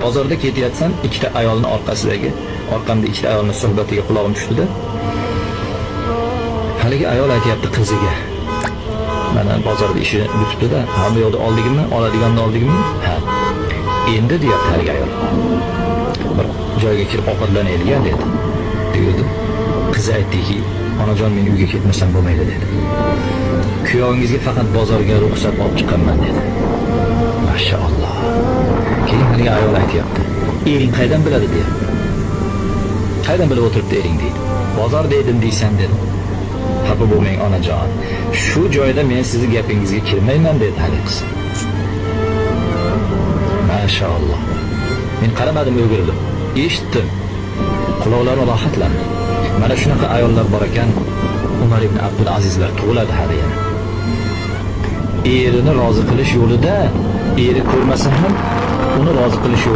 Bozorda ketyapsan, ikkita ayolning orqamda ikkita ayolning suhbatiga quloqim tushdi-da. Haligi ayol aytayapti qiziga. Mana bozorda ishini yutibdi-da, hamma yo'lda oldingmi, oladiganni oldingmi? Ha. Endi deyapti haligi ayol. Bir joyga kirib ovqatlanaydigan dedi. Dedi. Qiz aytdiki, onajon men uyga ketmasam bo'lmaydi dedi. Kuyovingizga faqat bozorga ruxsat olib chiqaman dedi. Mashaalloh. Keyin haligi ayol aytayapti. Ering qaydan biladi deyapti. Qaydan bilib o'tiribdi ering deydi. Bozor deydim deysan dedi. Xafa bo'lmang onajon. Shu joyda men sizni gapingizga kirmayman dedi haligi qiz. Mashaalloh. Men qaramadim, o'girildim. Eshitdim. Quloqlarim rohatlandi. Mana shunaqa ayollar bor ekan, Umar ibn Abdul Azizlar tug'iladi hali yana. Erini rozi qilish yo'lida, eri ko'rmasa ham uni rozi qilish yo'lida